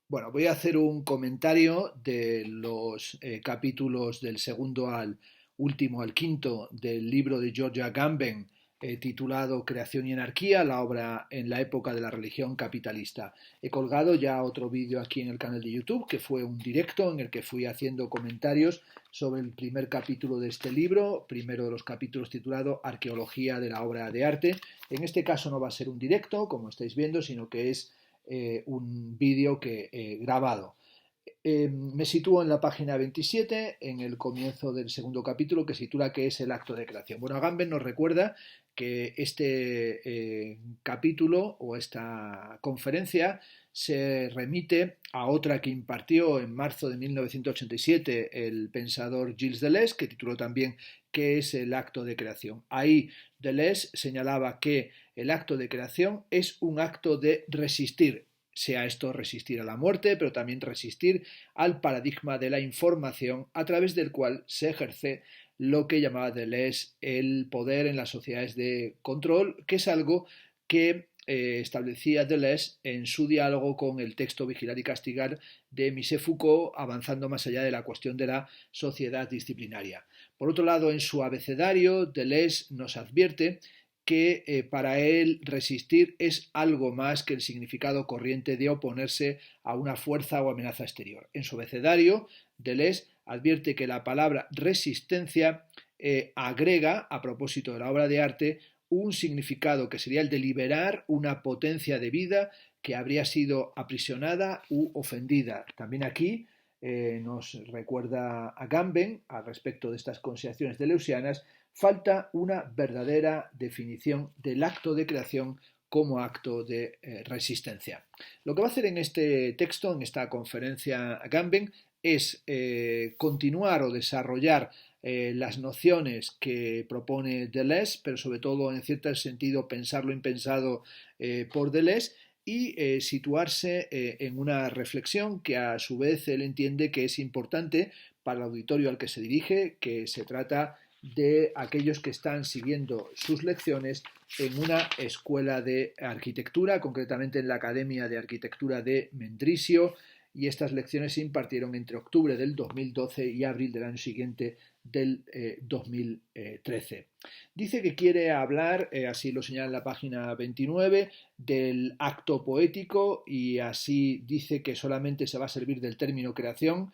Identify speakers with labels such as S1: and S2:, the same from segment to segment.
S1: Bueno, voy a hacer un comentario de los capítulos del segundo al último, al quinto, del libro de George Agamben, titulado Creación y Anarquía, la obra en la época de la religión capitalista. He colgado ya otro vídeo aquí en el canal de YouTube, que fue un directo en el que fui haciendo comentarios sobre el primer capítulo de este libro, primero de los capítulos titulado Arqueología de la obra de arte. En este caso no va a ser un directo, como estáis viendo, sino que es un vídeo que he grabado. Me sitúo en la página 27, en el comienzo del segundo capítulo, que se titula ¿Qué es el acto de creación? Bueno, Agamben nos recuerda que este capítulo o esta conferencia se remite a otra que impartió en marzo de 1987 el pensador Gilles Deleuze, que tituló también ¿Qué es el acto de creación? Ahí Deleuze señalaba que el acto de creación es un acto de resistir, sea esto resistir a la muerte, pero también resistir al paradigma de la información a través del cual se ejerce lo que llamaba Deleuze el poder en las sociedades de control, que es algo que establecía Deleuze en su diálogo con el texto Vigilar y Castigar de Michel Foucault, avanzando más allá de la cuestión de la sociedad disciplinaria. Por otro lado, en su abecedario, Deleuze nos advierte que para él resistir es algo más que el significado corriente de oponerse a una fuerza o amenaza exterior. En su abecedario, Deleuze advierte que la palabra resistencia agrega, a propósito de la obra de arte, un significado que sería el de liberar una potencia de vida que habría sido aprisionada u ofendida. También aquí nos recuerda a Agamben, al respecto de estas consideraciones deleuzianas, falta una verdadera definición del acto de creación como acto de resistencia. Lo que va a hacer en este texto, en esta conferencia Agamben, es continuar o desarrollar las nociones que propone Deleuze, pero sobre todo en cierto sentido pensar lo impensado por Deleuze, y situarse en una reflexión que a su vez él entiende que es importante para el auditorio al que se dirige, que se trata de aquellos que están siguiendo sus lecciones en una escuela de arquitectura, concretamente en la Academia de Arquitectura de Mendrisio, y estas lecciones se impartieron entre octubre del 2012 y abril del año siguiente del 2013. Dice que quiere hablar, así lo señala en la página 29, del acto poético, y así dice que solamente se va a servir del término creación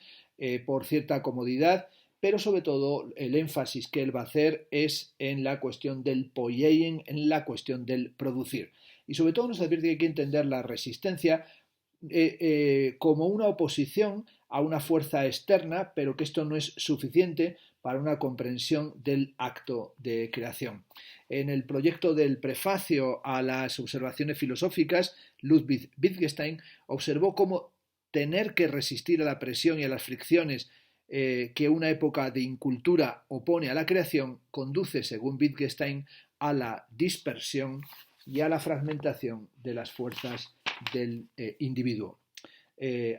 S1: por cierta comodidad, pero sobre todo el énfasis que él va a hacer es en la cuestión del poiein, en la cuestión del producir. Y sobre todo nos advierte que hay que entender la resistencia como una oposición a una fuerza externa, pero que esto no es suficiente para una comprensión del acto de creación. En el proyecto del prefacio a las observaciones filosóficas, Ludwig Wittgenstein observó cómo tener que resistir a la presión y a las fricciones que una época de incultura opone a la creación conduce, según Wittgenstein, a la dispersión y a la fragmentación de las fuerzas del individuo.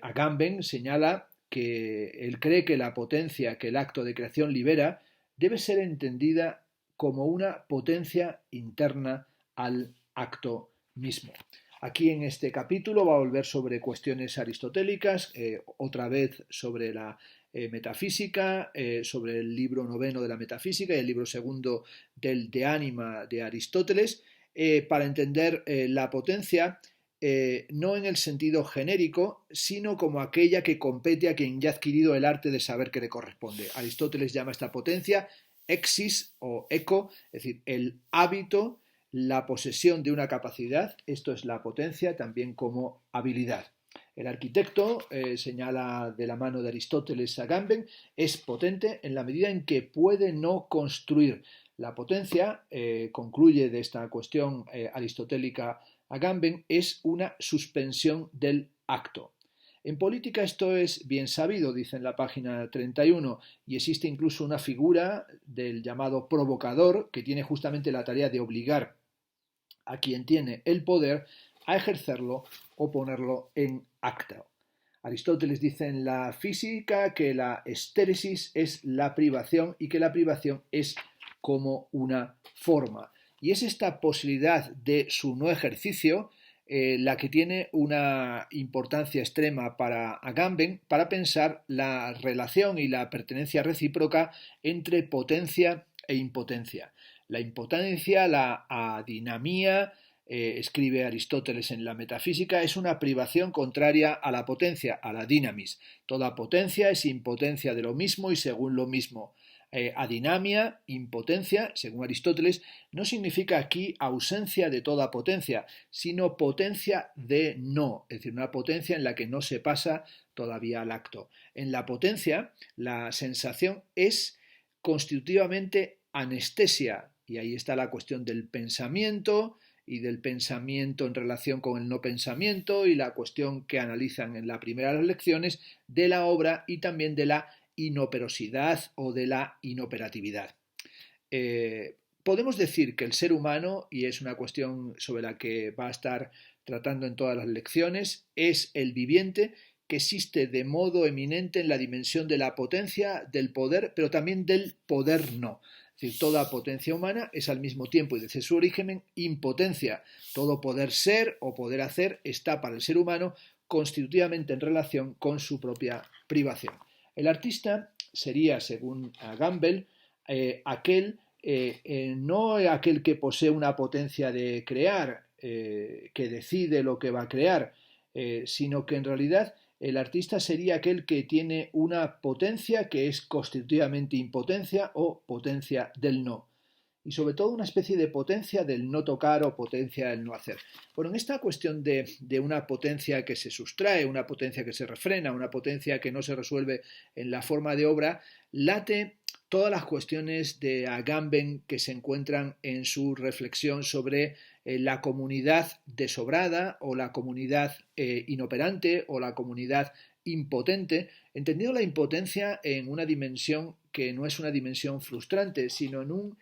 S1: Agamben señala que él cree que la potencia que el acto de creación libera debe ser entendida como una potencia interna al acto mismo. Aquí en este capítulo va a volver sobre cuestiones aristotélicas, otra vez sobre la metafísica, sobre el libro noveno de la metafísica y el libro segundo del De Anima de Aristóteles, para entender la potencia no en el sentido genérico, sino como aquella que compete a quien ya ha adquirido el arte de saber que le corresponde. Aristóteles llama esta potencia exis o eco, es decir, el hábito, la posesión de una capacidad, esto es la potencia también como habilidad. El arquitecto, señala de la mano de Aristóteles Agamben, es potente en la medida en que puede no construir. La potencia, concluye de esta cuestión aristotélica Agamben, es una suspensión del acto. En política esto es bien sabido, dice en la página 31, y existe incluso una figura del llamado provocador que tiene justamente la tarea de obligar a quien tiene el poder a ejercerlo o ponerlo en acto. Aristóteles dice en la física que la estéresis es la privación y que la privación es como una forma. Y es esta posibilidad de su no ejercicio la que tiene una importancia extrema para Agamben para pensar la relación y la pertenencia recíproca entre potencia e impotencia. La impotencia, la adinamía, escribe Aristóteles en la Metafísica, es una privación contraria a la potencia, a la dinamis. Toda potencia es impotencia de lo mismo y según lo mismo. Adinamia, impotencia, según Aristóteles, no significa aquí ausencia de toda potencia, sino potencia de no, es decir, una potencia en la que no se pasa todavía al acto. En la potencia, la sensación es constitutivamente anestesia, y ahí está la cuestión del pensamiento y del pensamiento en relación con el no pensamiento y la cuestión que analizan en la primera de las lecciones de la obra y también de la inoperosidad o de la inoperatividad. Podemos decir que el ser humano, y es una cuestión sobre la que va a estar tratando en todas las lecciones, es el viviente que existe de modo eminente en la dimensión de la potencia, del poder, pero también del poder no. Es decir, toda potencia humana es al mismo tiempo y desde su origen impotencia. Todo poder ser o poder hacer está para el ser humano constitutivamente en relación con su propia privación. El artista sería, según Agamben, no aquel que posee una potencia de crear, que decide lo que va a crear, sino que en realidad el artista sería aquel que tiene una potencia que es constitutivamente impotencia o potencia del no. Y sobre todo una especie de potencia del no tocar o potencia del no hacer. Bueno, en esta cuestión de una potencia que se sustrae, una potencia que se refrena, una potencia que no se resuelve en la forma de obra, late todas las cuestiones de Agamben que se encuentran en su reflexión sobre la comunidad desobrada o la comunidad inoperante o la comunidad impotente, entendiendo la impotencia en una dimensión que no es una dimensión frustrante, sino en un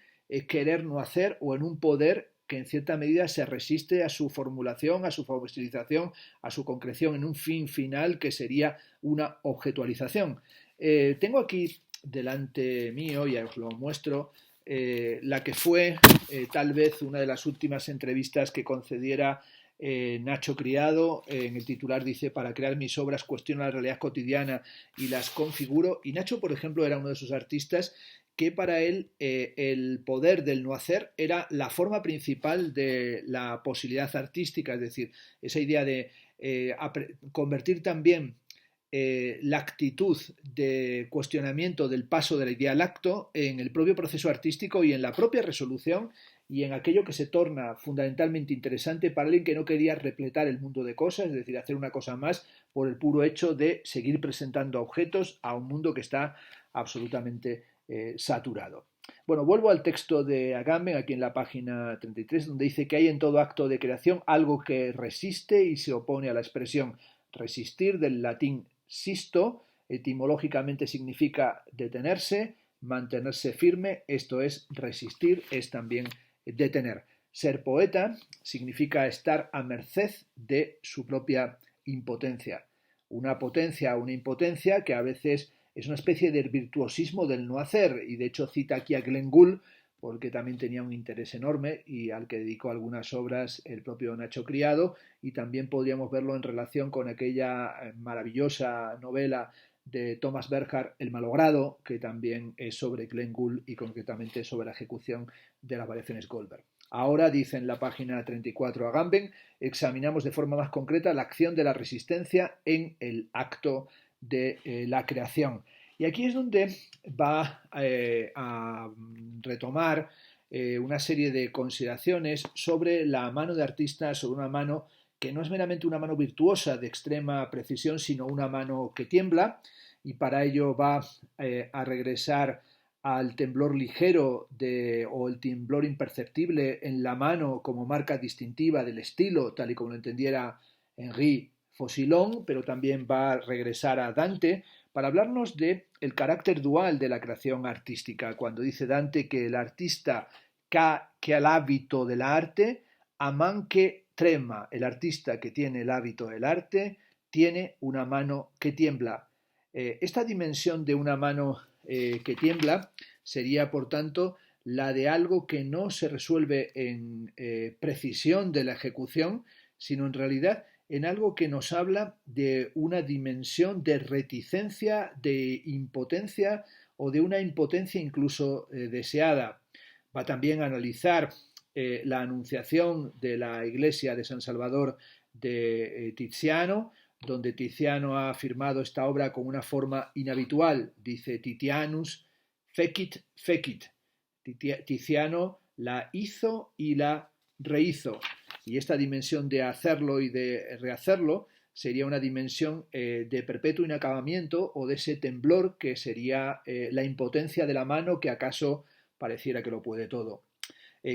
S1: querer no hacer o en un poder que en cierta medida se resiste a su formulación, a su focalización, a su concreción en un fin final que sería una objetualización. Tengo aquí delante mío, y os lo muestro, la que fue tal vez una de las últimas entrevistas que concediera Nacho Criado. En el titular dice: para crear mis obras cuestiono la realidad cotidiana y las configuro. Y Nacho, por ejemplo, era uno de esos artistas que para él el poder del no hacer era la forma principal de la posibilidad artística, es decir, esa idea de convertir también la actitud de cuestionamiento del paso de la idea al acto en el propio proceso artístico y en la propia resolución y en aquello que se torna fundamentalmente interesante para alguien que no quería repletar el mundo de cosas, es decir, hacer una cosa más por el puro hecho de seguir presentando objetos a un mundo que está absolutamente saturado. Bueno, vuelvo al texto de Agamben, aquí en la página 33, donde dice que hay en todo acto de creación algo que resiste y se opone a la expresión. Resistir, del latín sisto, etimológicamente significa detenerse, mantenerse firme, esto es resistir, es también detener. Ser poeta significa estar a merced de su propia impotencia. Una potencia, una impotencia que a veces es una especie de virtuosismo del no hacer, y de hecho cita aquí a Glenn Gould, porque también tenía un interés enorme y al que dedicó algunas obras el propio Nacho Criado, y también podríamos verlo en relación con aquella maravillosa novela de Thomas Bernhard, El malogrado, que también es sobre Glenn Gould y concretamente sobre la ejecución de las variaciones Goldberg. Ahora, dice en la página 34 Agamben, examinamos de forma más concreta la acción de la resistencia en el acto de la creación. Y aquí es donde va a retomar una serie de consideraciones sobre la mano de artista, sobre una mano que no es meramente una mano virtuosa de extrema precisión, sino una mano que tiembla, y para ello va a regresar al temblor ligero o el temblor imperceptible en la mano como marca distintiva del estilo, tal y como lo entendiera Henri Faucillon, pero también va a regresar a Dante para hablarnos del carácter dual de la creación artística, cuando dice Dante que el artista que ha el hábito del arte, aman que trema, el artista que tiene el hábito del arte, tiene una mano que tiembla. Esta dimensión de una mano que tiembla sería, por tanto, la de algo que no se resuelve en precisión de la ejecución, sino en realidad en algo que nos habla de una dimensión de reticencia, de impotencia o de una impotencia incluso deseada. Va también a analizar la anunciación de la iglesia de San Salvador de Tiziano, donde Tiziano ha firmado esta obra con una forma inhabitual. Dice Titianus fecit fecit. Tiziano la hizo y la rehizo. Y esta dimensión de hacerlo y de rehacerlo sería una dimensión de perpetuo inacabamiento o de ese temblor que sería la impotencia de la mano que acaso pareciera que lo puede todo.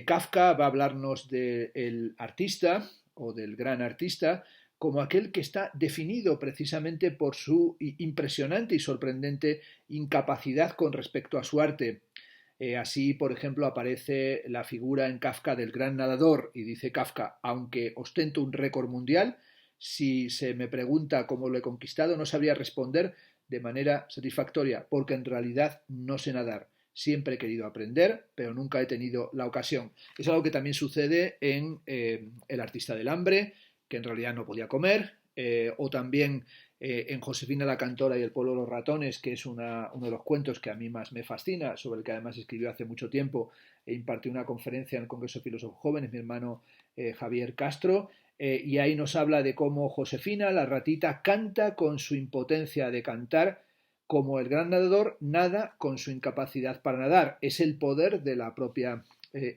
S1: Kafka va a hablarnos del artista o del gran artista como aquel que está definido precisamente por su impresionante y sorprendente incapacidad con respecto a su arte. Así, por ejemplo, aparece la figura en Kafka del gran nadador y dice Kafka, aunque ostento un récord mundial, si se me pregunta cómo lo he conquistado, no sabría responder de manera satisfactoria, porque en realidad no sé nadar. Siempre he querido aprender, pero nunca he tenido la ocasión. Es algo que también sucede en El artista del hambre, que en realidad no podía comer, o también en Josefina la cantora y el pueblo de los ratones, que es uno de los cuentos que a mí más me fascina, sobre el que además escribió hace mucho tiempo e impartió una conferencia en el Congreso de Filósofos Jóvenes, mi hermano Javier Castro, y ahí nos habla de cómo Josefina, la ratita, canta con su impotencia de cantar, como el gran nadador nada con su incapacidad para nadar. Es el poder de la propia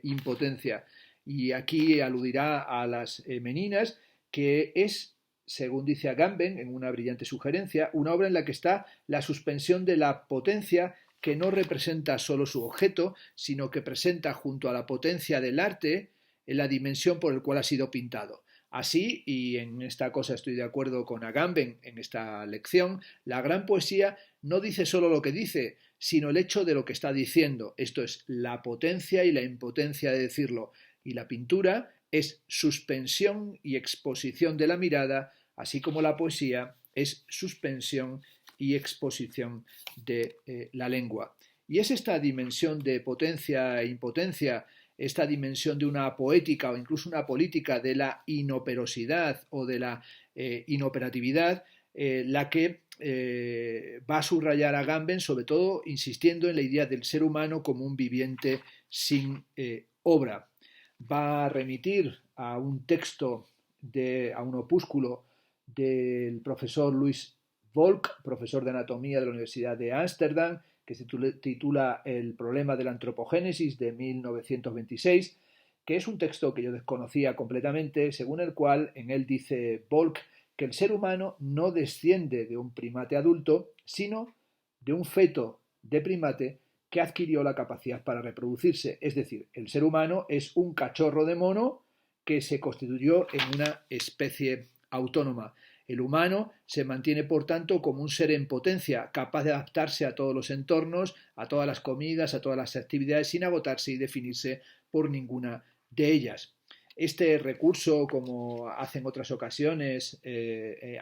S1: impotencia. Y aquí aludirá a las meninas, que es, según dice Agamben en una brillante sugerencia, una obra en la que está la suspensión de la potencia, que no representa solo su objeto, sino que presenta junto a la potencia del arte en la dimensión por el cual ha sido pintado. Así, y en esta cosa estoy de acuerdo con Agamben en esta lección, la gran poesía no dice solo lo que dice, sino el hecho de lo que está diciendo. Esto es la potencia y la impotencia de decirlo. Y la pintura es suspensión y exposición de la mirada, así como la poesía es suspensión y exposición de la lengua. Y es esta dimensión de potencia e impotencia, esta dimensión de una poética o incluso una política de la inoperosidad o de la inoperatividad, la que va a subrayar a Agamben, sobre todo insistiendo en la idea del ser humano como un viviente sin obra. Va a remitir a un texto, a un opúsculo del profesor Louis Volk, profesor de anatomía de la Universidad de Ámsterdam, que se titula El problema de la antropogénesis, de 1926, que es un texto que yo desconocía completamente, según el cual en él dice Volk que el ser humano no desciende de un primate adulto, sino de un feto de primate que adquirió la capacidad para reproducirse. Es decir, el ser humano es un cachorro de mono que se constituyó en una especie autónoma. El humano se mantiene, por tanto, como un ser en potencia, capaz de adaptarse a todos los entornos, a todas las comidas, a todas las actividades, sin agotarse y definirse por ninguna de ellas. Este recurso, como hace en otras ocasiones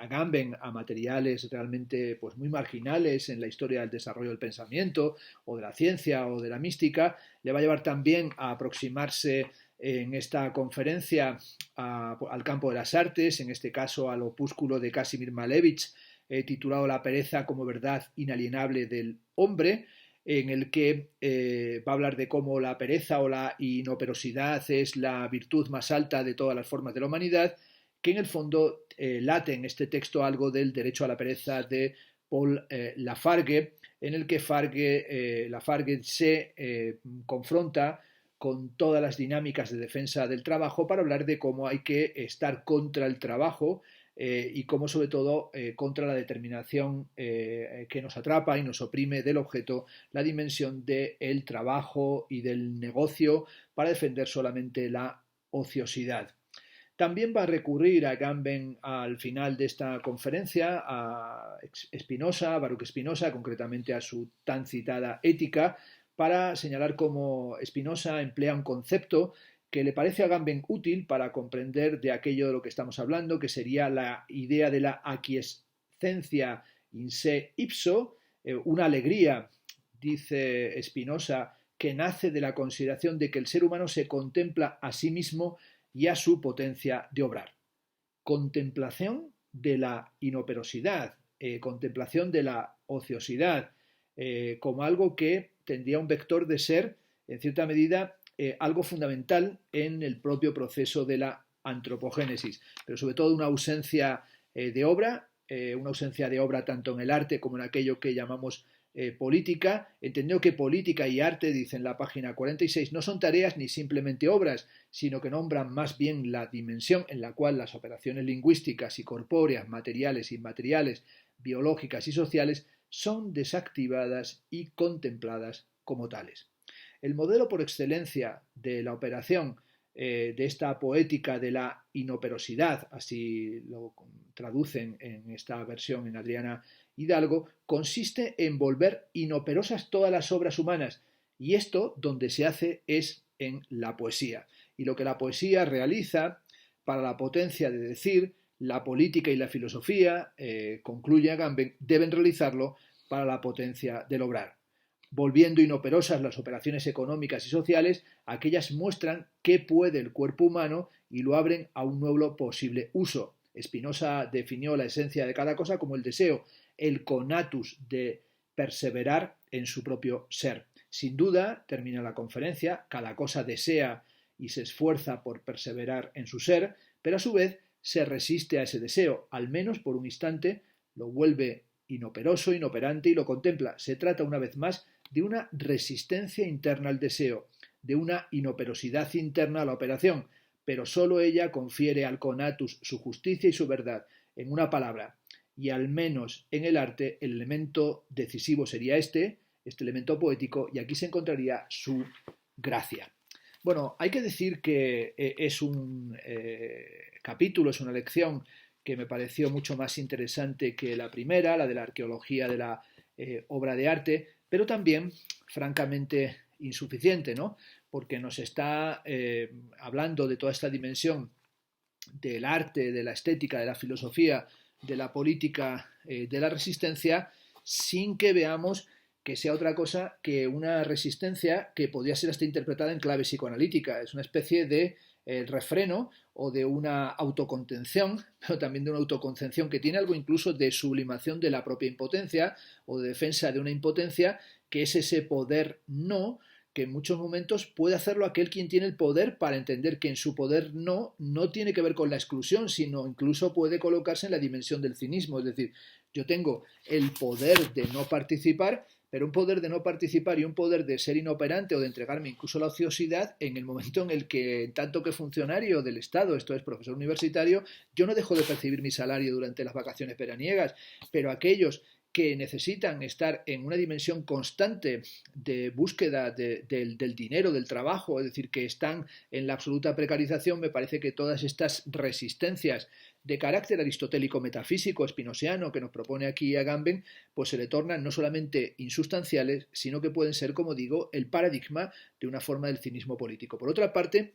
S1: Agamben, a materiales realmente pues, muy marginales en la historia del desarrollo del pensamiento o de la ciencia o de la mística, le va a llevar también a aproximarse en esta conferencia al campo de las artes, en este caso al opúsculo de Casimir Malevich, titulado La pereza como verdad inalienable del hombre, en el que va a hablar de cómo la pereza o la inoperosidad es la virtud más alta de todas las formas de la humanidad, que en el fondo late en este texto algo del derecho a la pereza de Paul Lafargue, en el que Lafargue se confronta con todas las dinámicas de defensa del trabajo para hablar de cómo hay que estar contra el trabajo y cómo sobre todo contra la determinación que nos atrapa y nos oprime del objeto, la dimensión del trabajo y del negocio para defender solamente la ociosidad. También va a recurrir a Agamben al final de esta conferencia a Spinoza, a Baruch Spinoza, concretamente a su tan citada Ética, para señalar cómo Spinoza emplea un concepto que le parece a Agamben útil para comprender de aquello de lo que estamos hablando, que sería la idea de la aquiescencia in se ipso, una alegría, dice Spinoza, que nace de la consideración de que el ser humano se contempla a sí mismo y a su potencia de obrar. contemplación de la inoperosidad, contemplación de la ociosidad, como algo que tendría un vector de ser, en cierta medida, algo fundamental en el propio proceso de la antropogénesis, pero sobre todo una ausencia de obra, una ausencia de obra tanto en el arte como en aquello que llamamos política, entendiendo que política y arte, dice en la página 46, no son tareas ni simplemente obras, sino que nombran más bien la dimensión en la cual las operaciones lingüísticas y corpóreas, materiales, inmateriales, biológicas y sociales son desactivadas y contempladas como tales. El modelo por excelencia de la operación de esta poética de la inoperosidad, así lo traducen en esta versión en Adriana Hidalgo, consiste en volver inoperosas todas las obras humanas, y esto donde se hace es en la poesía. Y lo que la poesía realiza para la potencia de decir, la política y la filosofía, concluye Agamben, deben realizarlo para la potencia del obrar. Volviendo inoperosas las operaciones económicas y sociales, aquellas muestran qué puede el cuerpo humano y lo abren a un nuevo posible uso. Spinoza definió la esencia de cada cosa como el deseo, el conatus de perseverar en su propio ser. Sin duda, termina la conferencia, cada cosa desea y se esfuerza por perseverar en su ser, pero a su vez se resiste a ese deseo, al menos por un instante, lo vuelve inoperoso, inoperante y lo contempla. Se trata una vez más de una resistencia interna al deseo, de una inoperosidad interna a la operación, pero sólo ella confiere al conatus su justicia y su verdad. En una palabra, y al menos en el arte, el elemento decisivo sería este elemento poético, y aquí se encontraría su gracia. Bueno, hay que decir que es un capítulo, es una lección que me pareció mucho más interesante que la primera, la de la arqueología de la obra de arte, pero también, francamente, insuficiente, ¿no? Porque nos está hablando de toda esta dimensión del arte, de la estética, de la filosofía, de la política, de la resistencia, sin que veamos que sea otra cosa que una resistencia que podría ser hasta interpretada en clave psicoanalítica. Es una especie de refreno o de una autocontención, pero también de una autocontención que tiene algo incluso de sublimación de la propia impotencia o de defensa de una impotencia, que es ese poder no, que en muchos momentos puede hacerlo aquel quien tiene el poder, para entender que en su poder no tiene que ver con la exclusión, sino incluso puede colocarse en la dimensión del cinismo. Es decir, yo tengo el poder de no participar, pero un poder de no participar y un poder de ser inoperante o de entregarme incluso a la ociosidad en el momento en el que, en tanto que funcionario del Estado, esto es profesor universitario, yo no dejo de percibir mi salario durante las vacaciones veraniegas, pero aquellos que necesitan estar en una dimensión constante de búsqueda del dinero, del trabajo, es decir, que están en la absoluta precarización, me parece que todas estas resistencias de carácter aristotélico metafísico espinosiano que nos propone aquí Agamben, pues se le tornan no solamente insustanciales, sino que pueden ser, como digo, el paradigma de una forma del cinismo político. Por otra parte,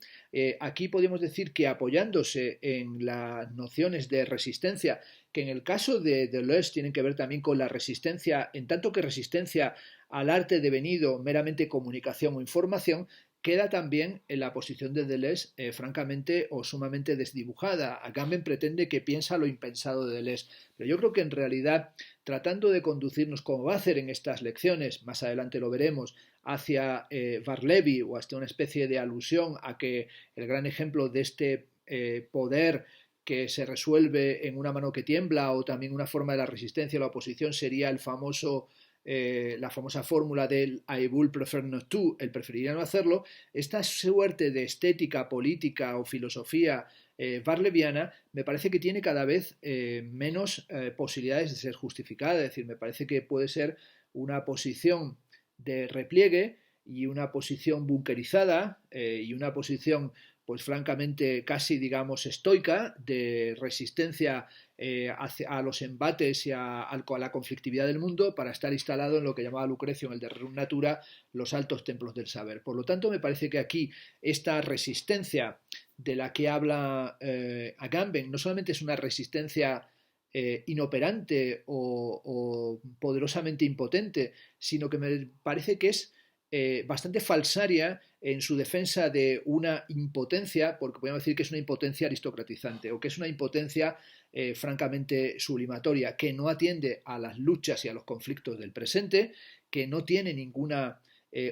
S1: aquí podemos decir que, apoyándose en las nociones de resistencia, que en el caso de Deleuze tienen que ver también con la resistencia, en tanto que resistencia al arte devenido meramente comunicación o información, queda también en la posición de Deleuze francamente o sumamente desdibujada. Agamben pretende que piensa lo impensado de Deleuze, pero yo creo que en realidad, tratando de conducirnos, como va a hacer en estas lecciones, más adelante lo veremos, hacia Barleby o hasta una especie de alusión a que el gran ejemplo de este poder que se resuelve en una mano que tiembla, o también una forma de la resistencia o la oposición, sería la famosa fórmula del I would prefer not to, el preferiría no hacerlo. Esta suerte de estética, política o filosofía barleviana me parece que tiene cada vez menos posibilidades de ser justificada. Es decir, me parece que puede ser una posición de repliegue y una posición bunkerizada y una posición, pues francamente casi, digamos, estoica, de resistencia a los embates y a la conflictividad del mundo, para estar instalado en lo que llamaba Lucrecio en el de Rerum Natura, los altos templos del saber. Por lo tanto, me parece que aquí esta resistencia de la que habla Agamben no solamente es una resistencia inoperante o poderosamente impotente, sino que me parece que es bastante falsaria en su defensa de una impotencia, porque podemos decir que es una impotencia aristocratizante o que es una impotencia francamente sublimatoria, que no atiende a las luchas y a los conflictos del presente, que no tiene ninguna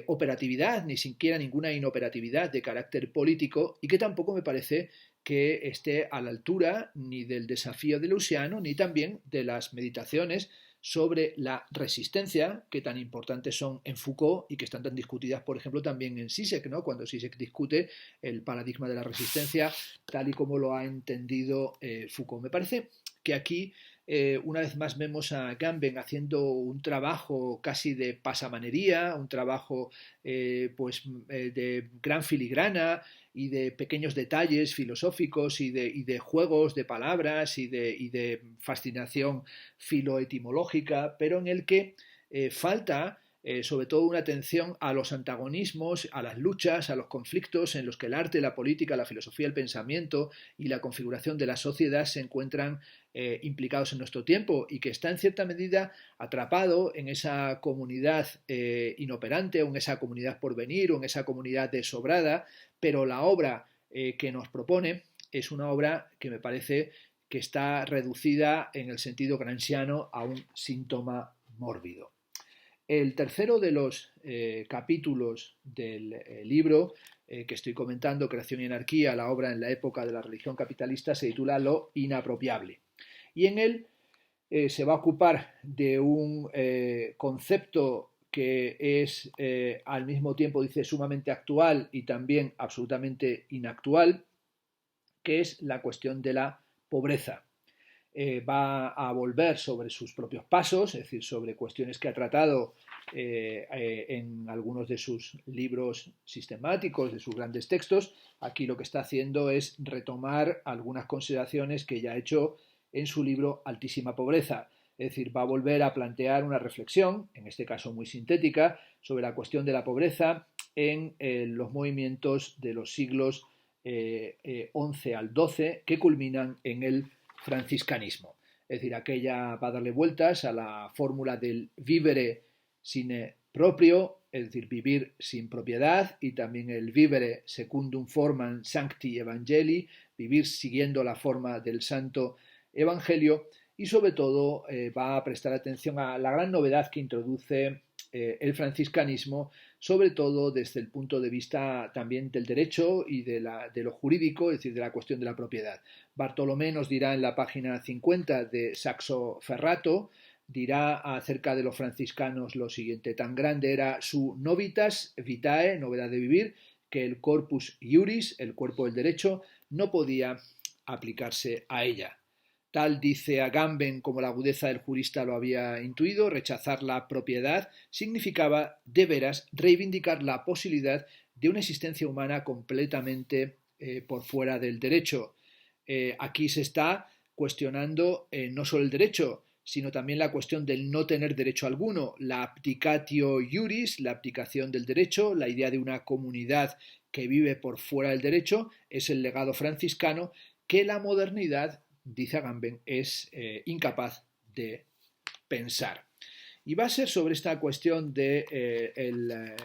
S1: operatividad, ni siquiera ninguna inoperatividad de carácter político y que tampoco me parece que esté a la altura ni del desafío de Luciano ni también de las meditaciones sobre la resistencia, que tan importantes son en Foucault y que están tan discutidas, por ejemplo, también en Zizek, ¿no? Cuando Zizek discute el paradigma de la resistencia tal y como lo ha entendido Foucault. Me parece que aquí una vez más vemos a Agamben haciendo un trabajo casi de pasamanería, un trabajo de gran filigrana y de pequeños detalles filosóficos y de juegos de palabras y de fascinación filoetimológica, pero en el que falta sobre todo una atención a los antagonismos, a las luchas, a los conflictos en los que el arte, la política, la filosofía, el pensamiento y la configuración de la sociedad se encuentran implicados en nuestro tiempo y que está en cierta medida atrapado en esa comunidad inoperante o en esa comunidad por venir o en esa comunidad desobrada, pero la obra que nos propone es una obra que me parece que está reducida en el sentido gramsciano a un síntoma mórbido. El tercero de los capítulos del libro que estoy comentando, Creación y Anarquía, la obra en la época de la religión capitalista, se titula Lo inapropiable. Y en él se va a ocupar de un concepto que es al mismo tiempo, dice, sumamente actual y también absolutamente inactual, que es la cuestión de la pobreza. Va a volver sobre sus propios pasos, es decir, sobre cuestiones que ha tratado en algunos de sus libros sistemáticos, de sus grandes textos. Aquí lo que está haciendo es retomar algunas consideraciones que ya ha hecho en su libro Altísima Pobreza. Es decir, va a volver a plantear una reflexión, en este caso muy sintética, sobre la cuestión de la pobreza en los movimientos de los siglos XI al XII que culminan en el franciscanismo. Es decir, aquella va a darle vueltas a la fórmula del vivere sine proprio, es decir, vivir sin propiedad, y también el vivere secundum formam sancti evangelii, vivir siguiendo la forma del santo evangelio, y sobre todo va a prestar atención a la gran novedad que introduce el franciscanismo, sobre todo desde el punto de vista también del derecho y de lo jurídico, es decir, de la cuestión de la propiedad. Bartolomé nos dirá en la página 50 de Saxo Ferrato, dirá acerca de los franciscanos lo siguiente: tan grande era su novitas vitae, novedad de vivir, que el corpus iuris, el cuerpo del derecho, no podía aplicarse a ella. Tal dice Agamben, como la agudeza del jurista lo había intuido, rechazar la propiedad significaba de veras reivindicar la posibilidad de una existencia humana completamente por fuera del derecho. Aquí se está cuestionando no solo el derecho, sino también la cuestión del no tener derecho alguno, la abdicatio iuris, la abdicación del derecho, la idea de una comunidad que vive por fuera del derecho, es el legado franciscano que la modernidad, dice Agamben, es incapaz de pensar. Y va a ser sobre esta cuestión del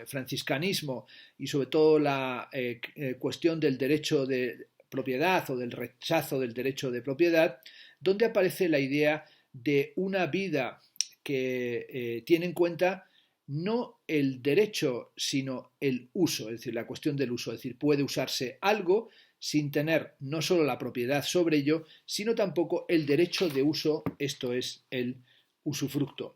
S1: franciscanismo y sobre todo la cuestión del derecho de propiedad o del rechazo del derecho de propiedad, donde aparece la idea de una vida que tiene en cuenta no el derecho, sino el uso, es decir, la cuestión del uso, es decir, puede usarse algo sin tener no solo la propiedad sobre ello, sino tampoco el derecho de uso, esto es el usufructo.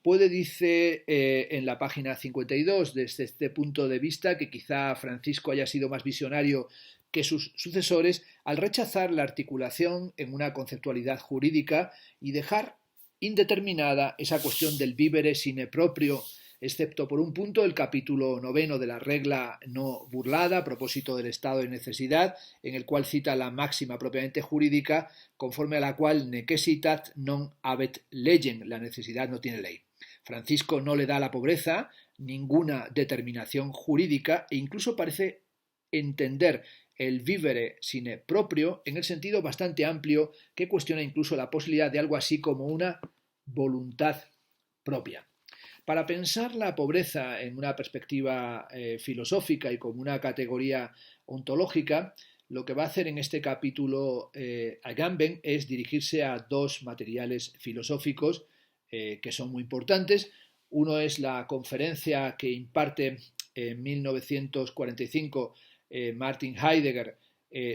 S1: Puede, dice en la página 52, desde este punto de vista, que quizá Francisco haya sido más visionario que sus sucesores al rechazar la articulación en una conceptualidad jurídica y dejar indeterminada esa cuestión del vivere sine proprio, excepto por un punto el capítulo 9 de la regla no burlada a propósito del estado de necesidad, en el cual cita la máxima propiamente jurídica, conforme a la cual necessitat non habet legem, la necesidad no tiene ley. Francisco no le da a la pobreza ninguna determinación jurídica e incluso parece entender el vivere sine proprio en el sentido bastante amplio que cuestiona incluso la posibilidad de algo así como una voluntad propia. Para pensar la pobreza en una perspectiva filosófica y como una categoría ontológica, lo que va a hacer en este capítulo Agamben es dirigirse a dos materiales filosóficos que son muy importantes. Uno es la conferencia que imparte en 1945 Martin Heidegger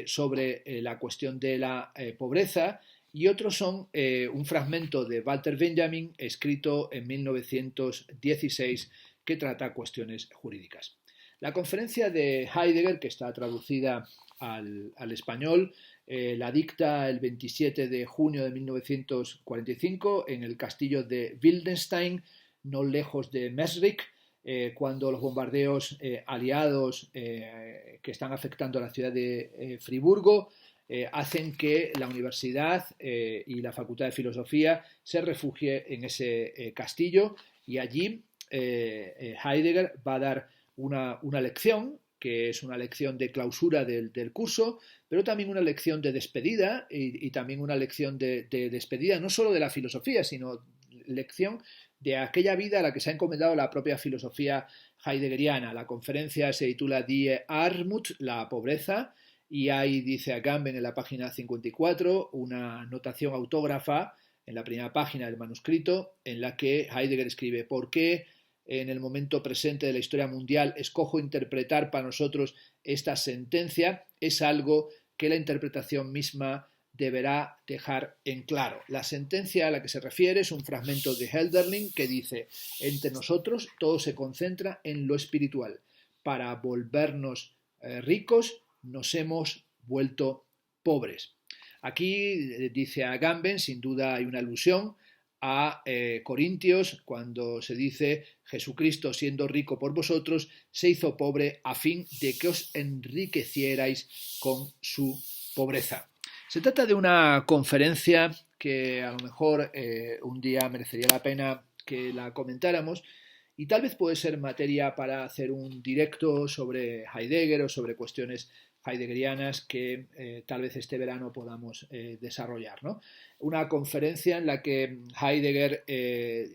S1: sobre la cuestión de la pobreza, y otros son un fragmento de Walter Benjamin escrito en 1916 que trata cuestiones jurídicas. La conferencia de Heidegger, que está traducida al español, la dicta el 27 de junio de 1945 en el castillo de Wildenstein, no lejos de Mesrich, cuando los bombardeos aliados que están afectando a la ciudad de Friburgo hacen que la universidad y la Facultad de Filosofía se refugie en ese castillo, y allí Heidegger va a dar una lección, que es una lección de clausura del curso, pero también una lección de despedida y también una lección de despedida no solo de la filosofía, sino lección de aquella vida a la que se ha encomendado la propia filosofía heideggeriana. La conferencia se titula Die Armut, la pobreza, y ahí dice Agamben en la página 54 una anotación autógrafa en la primera página del manuscrito en la que Heidegger escribe: ¿por qué en el momento presente de la historia mundial escojo interpretar para nosotros esta sentencia? Es algo que la interpretación misma deberá dejar en claro. La sentencia a la que se refiere es un fragmento de Hölderlin que dice: entre nosotros todo se concentra en lo espiritual. Para volvernos ricos nos hemos vuelto pobres. Aquí dice Agamben, sin duda hay una alusión a Corintios, cuando se dice: Jesucristo, siendo rico por vosotros, se hizo pobre a fin de que os enriquecierais con su pobreza. Se trata de una conferencia que a lo mejor un día merecería la pena que la comentáramos, y tal vez puede ser materia para hacer un directo sobre Heidegger o sobre cuestiones heideggerianas que tal vez este verano podamos desarrollar, ¿no? Una conferencia en la que Heidegger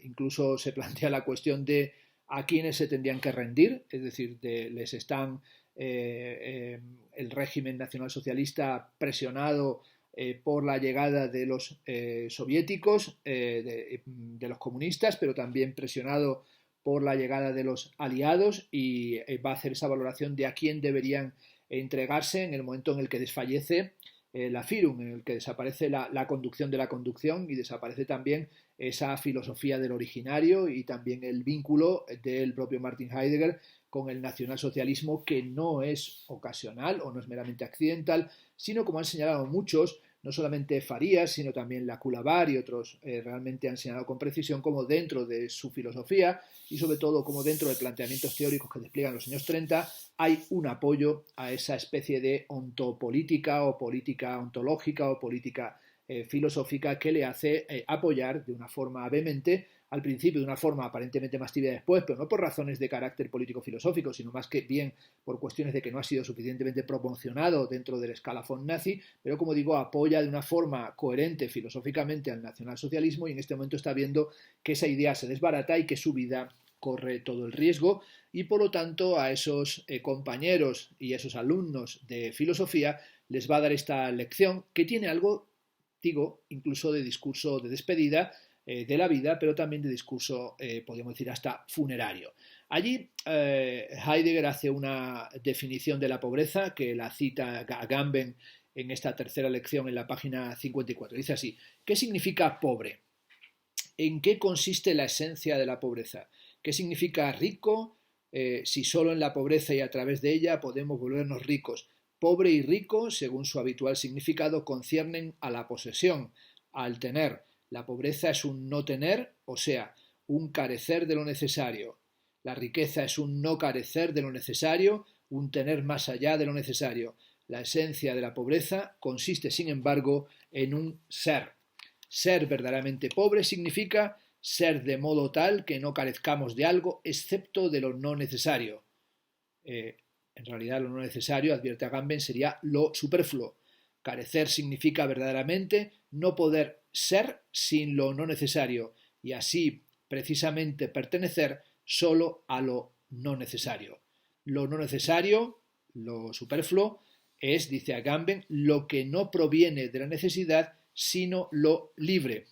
S1: incluso se plantea la cuestión de a quiénes se tendrían que rendir, es decir, les están el régimen nacionalsocialista presionado por la llegada de los soviéticos, de los comunistas, pero también presionado por la llegada de los aliados, y va a hacer esa valoración de a quién deberían entregarse en el momento en el que desfallece la FIRUM, en el que desaparece la conducción de la conducción y desaparece también esa filosofía del originario y también el vínculo del propio Martin Heidegger con el nacionalsocialismo, que no es ocasional o no es meramente accidental, sino, como han señalado muchos, no solamente Farías, sino también Lacoulabar y otros realmente han señalado con precisión cómo dentro de su filosofía y sobre todo como dentro de planteamientos teóricos que despliegan los años 30 hay un apoyo a esa especie de ontopolítica o política ontológica o política filosófica que le hace apoyar de una forma vehemente, al principio de una forma aparentemente más tibia después, pero no por razones de carácter político-filosófico, sino más que bien por cuestiones de que no ha sido suficientemente promocionado dentro del escalafón nazi, pero como digo, apoya de una forma coherente filosóficamente al nacionalsocialismo, y en este momento está viendo que esa idea se desbarata y que su vida corre todo el riesgo, y por lo tanto a esos compañeros y a esos alumnos de filosofía les va a dar esta lección que tiene algo, digo, incluso de discurso de despedida de la vida, pero también de discurso, podríamos decir, hasta funerario. Allí Heidegger hace una definición de la pobreza que la cita Agamben en esta tercera lección en la página 54. Dice así: ¿qué significa pobre? ¿En qué consiste la esencia de la pobreza? ¿Qué significa rico? Si solo en la pobreza y a través de ella podemos volvernos ricos. Pobre y rico, según su habitual significado, conciernen a la posesión, al tener. La pobreza es un no tener, o sea, un carecer de lo necesario. La riqueza es un no carecer de lo necesario, un tener más allá de lo necesario. La esencia de la pobreza consiste, sin embargo, en un ser. Ser verdaderamente pobre significa ser de modo tal que no carezcamos de algo excepto de lo no necesario. En realidad lo no necesario, advierte Agamben, sería lo superfluo. Carecer significa verdaderamente no poder ser sin lo no necesario, y así precisamente pertenecer solo a lo no necesario. Lo no necesario, lo superfluo, es, dice Agamben, lo que no proviene de la necesidad, sino lo libre.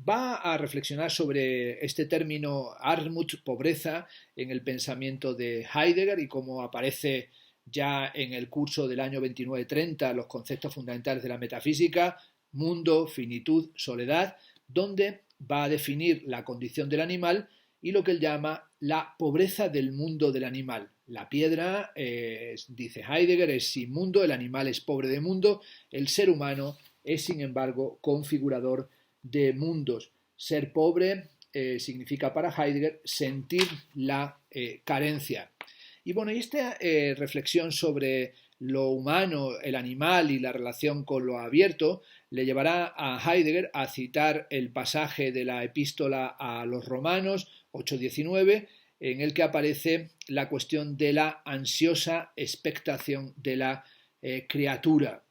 S1: Va a reflexionar sobre este término Armut, pobreza, en el pensamiento de Heidegger y cómo aparece ya en el curso del año 2930 los conceptos fundamentales de la metafísica, mundo, finitud, soledad, donde va a definir la condición del animal y lo que él llama la pobreza del mundo del animal. La piedra, dice Heidegger, es inmundo, el animal es pobre de mundo, el ser humano es, sin embargo, configurador de mundos. Ser pobre significa para Heidegger sentir la carencia. Y bueno, y esta reflexión sobre lo humano, el animal y la relación con lo abierto le llevará a Heidegger a citar el pasaje de la epístola a los Romanos 8:19, en el que aparece la cuestión de la ansiosa expectación de la criatura.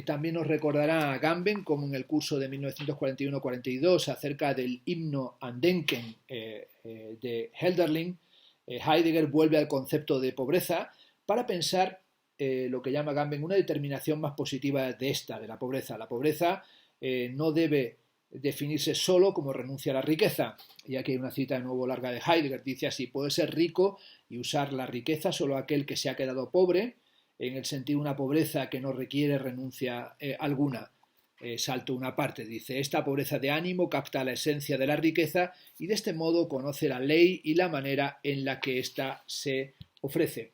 S1: También nos recordará a Agamben, como en el curso de 1941-42 acerca del himno Andenken de Hölderlin, Heidegger vuelve al concepto de pobreza para pensar lo que llama Agamben una determinación más positiva de la pobreza. La pobreza no debe definirse solo como renuncia a la riqueza. Y aquí hay una cita de nuevo larga de Heidegger, dice así: puede ser rico y usar la riqueza solo aquel que se ha quedado pobre, en el sentido de una pobreza que no requiere renuncia alguna. Salto una parte, dice: esta pobreza de ánimo capta la esencia de la riqueza y de este modo conoce la ley y la manera en la que ésta se ofrece.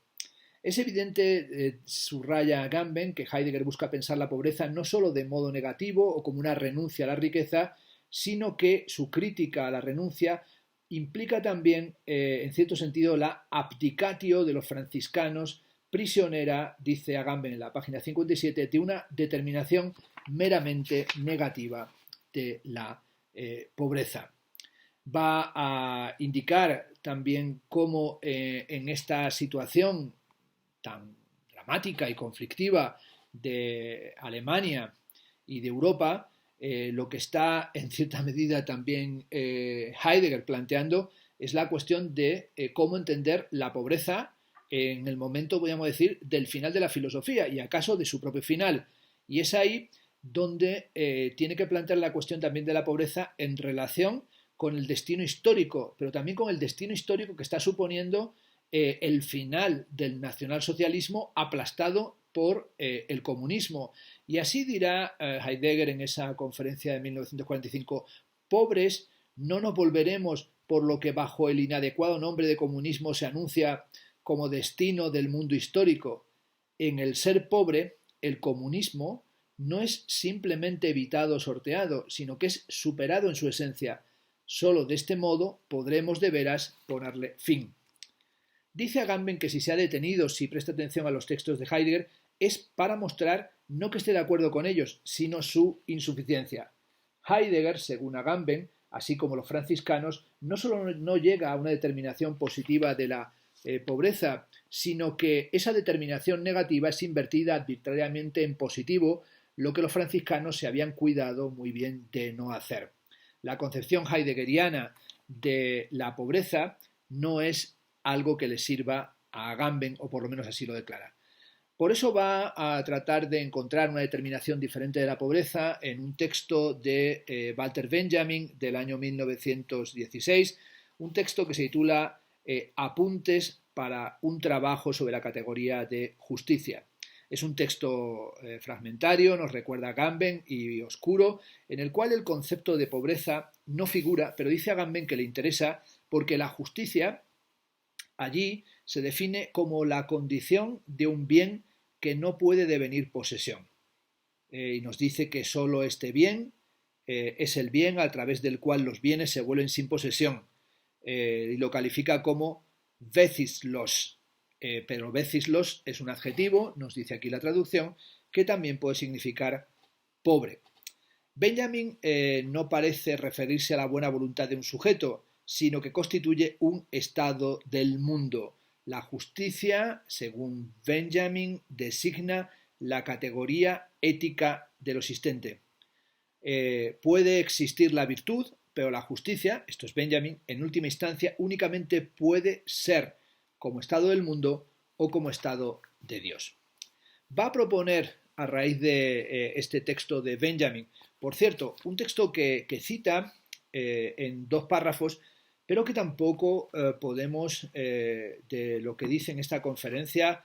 S1: Es evidente, subraya Agamben, que Heidegger busca pensar la pobreza no solo de modo negativo o como una renuncia a la riqueza, sino que su crítica a la renuncia implica también, en cierto sentido, la abdicatio de los franciscanos, prisionera, dice Agamben en la página 57, de una determinación meramente negativa de la pobreza. Va a indicar también cómo en esta situación tan dramática y conflictiva de Alemania y de Europa, lo que está en cierta medida también Heidegger planteando es la cuestión de cómo entender la pobreza en el momento, podríamos decir, del final de la filosofía y acaso de su propio final. Y es ahí donde tiene que plantear la cuestión también de la pobreza en relación con el destino histórico, pero también con el destino histórico que está suponiendo el final del nacionalsocialismo aplastado por el comunismo. Y así dirá Heidegger en esa conferencia de 1945: pobres no nos volveremos por lo que bajo el inadecuado nombre de comunismo se anuncia como destino del mundo histórico. En el ser pobre, el comunismo no es simplemente evitado o sorteado, sino que es superado en su esencia. Solo de este modo podremos de veras ponerle fin. Dice Agamben que si se ha detenido, si presta atención a los textos de Heidegger, es para mostrar no que esté de acuerdo con ellos, sino su insuficiencia. Heidegger, según Agamben, así como los franciscanos, no solo no llega a una determinación positiva de la pobreza, sino que esa determinación negativa es invertida arbitrariamente en positivo, lo que los franciscanos se habían cuidado muy bien de no hacer. La concepción heideggeriana de la pobreza no es algo que le sirva a Agamben, o por lo menos así lo declara. Por eso va a tratar de encontrar una determinación diferente de la pobreza en un texto de Walter Benjamin del año 1916, un texto que se titula Apuntes para un trabajo sobre la categoría de justicia. Es un texto fragmentario, nos recuerda a Agamben y oscuro, en el cual el concepto de pobreza no figura, pero dice Agamben que le interesa porque la justicia allí se define como la condición de un bien que no puede devenir posesión. Y nos dice que solo este bien es el bien a través del cual los bienes se vuelven sin posesión. Y lo califica como vecislos. Pero vecislos es un adjetivo, nos dice aquí la traducción, que también puede significar pobre. Benjamin no parece referirse a la buena voluntad de un sujeto, sino que constituye un estado del mundo. La justicia, según Benjamin, designa la categoría ética de lo existente. Puede existir la virtud, pero la justicia, esto es Benjamin, en última instancia únicamente puede ser como estado del mundo o como estado de Dios. Va a proponer a raíz de este texto de Benjamin, por cierto, un texto que cita en 2 párrafos, pero que tampoco podemos, de lo que dice en esta conferencia,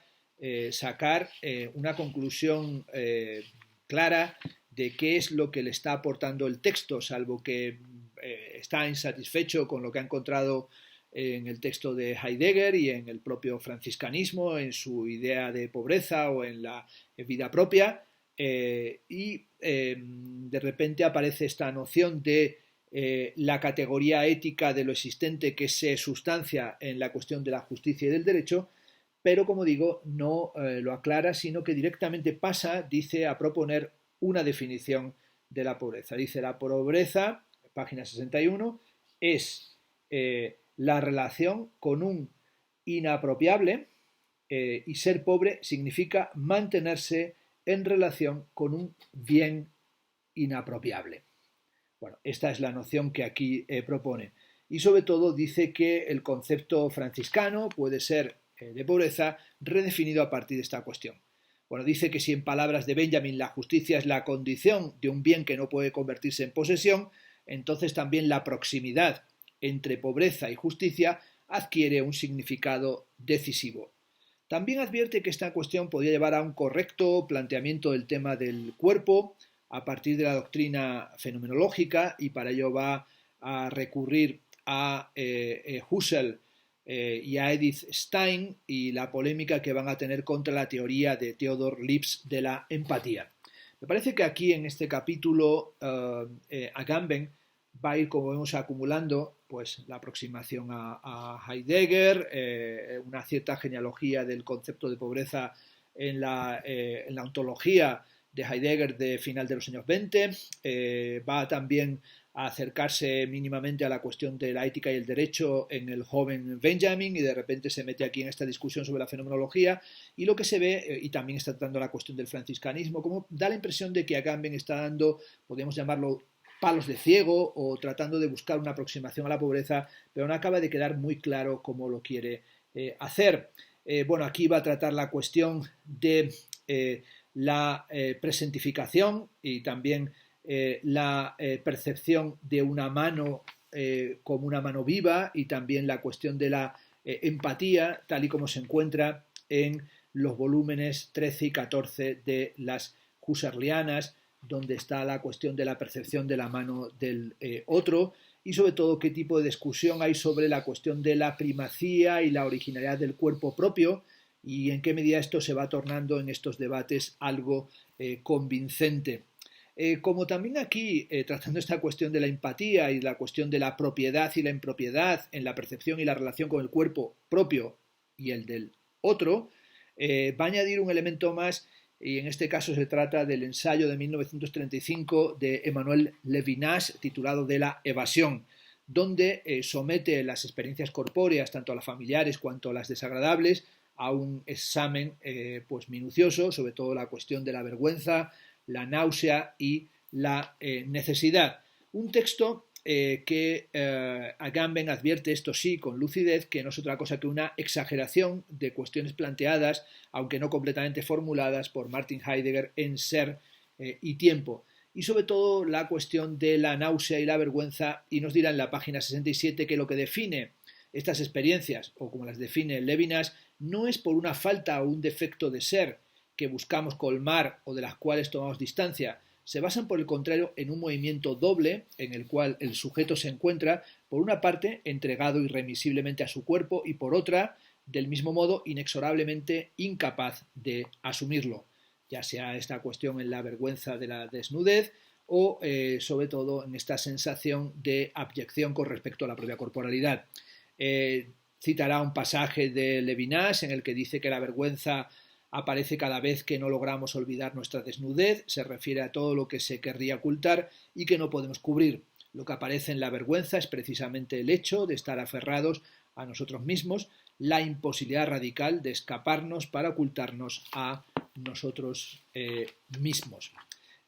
S1: sacar una conclusión clara de qué es lo que le está aportando el texto, salvo que está insatisfecho con lo que ha encontrado en el texto de Heidegger y en el propio franciscanismo, en su idea de pobreza o en la vida propia, y de repente aparece esta noción de la categoría ética de lo existente que se sustancia en la cuestión de la justicia y del derecho, pero como digo, no lo aclara, sino que directamente pasa, dice, a proponer una definición de la pobreza. Dice, la pobreza, página 61, es la relación con un inapropiable, y ser pobre significa mantenerse en relación con un bien inapropiable. Bueno, esta es la noción que aquí propone. Y sobre todo dice que el concepto franciscano puede ser de pobreza redefinido a partir de esta cuestión. Bueno, dice que si en palabras de Benjamin la justicia es la condición de un bien que no puede convertirse en posesión, entonces también la proximidad entre pobreza y justicia adquiere un significado decisivo. También advierte que esta cuestión podría llevar a un correcto planteamiento del tema del cuerpo a partir de la doctrina fenomenológica, y para ello va a recurrir a Husserl y a Edith Stein y la polémica que van a tener contra la teoría de Theodor Lipps de la empatía. Me parece que aquí en este capítulo Agamben va a ir, como vemos, acumulando pues la aproximación a Heidegger, una cierta genealogía del concepto de pobreza en la ontología de Heidegger de final de los años 20, va también a acercarse mínimamente a la cuestión de la ética y el derecho en el joven Benjamin, y de repente se mete aquí en esta discusión sobre la fenomenología, y lo que se ve, y también está tratando la cuestión del franciscanismo, como da la impresión de que Agamben está dando, podemos llamarlo, palos de ciego, o tratando de buscar una aproximación a la pobreza, pero no acaba de quedar muy claro cómo lo quiere hacer. Bueno, aquí va a tratar la cuestión de la presentificación y también la percepción de una mano como una mano viva, y también la cuestión de la empatía, tal y como se encuentra en los volúmenes 13 y 14 de las Husserlianas, donde está la cuestión de la percepción de la mano del otro, y sobre todo qué tipo de discusión hay sobre la cuestión de la primacía y la originalidad del cuerpo propio, y en qué medida esto se va tornando en estos debates algo convincente. Como también aquí, tratando esta cuestión de la empatía y la cuestión de la propiedad y la impropiedad en la percepción y la relación con el cuerpo propio y el del otro, va a añadir un elemento más, y en este caso se trata del ensayo de 1935 de Emmanuel Levinas titulado De la evasión, donde somete las experiencias corpóreas, tanto a las familiares cuanto a las desagradables, a un examen pues minucioso, sobre todo la cuestión de la vergüenza, la náusea y la necesidad. Un texto que Agamben advierte, esto sí, con lucidez, que no es otra cosa que una exageración de cuestiones planteadas, aunque no completamente formuladas, por Martin Heidegger en Ser y Tiempo. Y sobre todo la cuestión de la náusea y la vergüenza, y nos dirá en la página 67 que lo que define estas experiencias, o como las define Levinas, no es por una falta o un defecto de ser que buscamos colmar o de las cuales tomamos distancia. Se basan, por el contrario, en un movimiento doble en el cual el sujeto se encuentra, por una parte, entregado irremisiblemente a su cuerpo, y por otra, del mismo modo, inexorablemente incapaz de asumirlo, ya sea esta cuestión en la vergüenza de la desnudez o, sobre todo, en esta sensación de abyección con respecto a la propia corporalidad. Citará un pasaje de Levinas en el que dice que la vergüenza aparece cada vez que no logramos olvidar nuestra desnudez, se refiere a todo lo que se querría ocultar y que no podemos cubrir. Lo que aparece en la vergüenza es precisamente el hecho de estar aferrados a nosotros mismos, la imposibilidad radical de escaparnos para ocultarnos a nosotros mismos.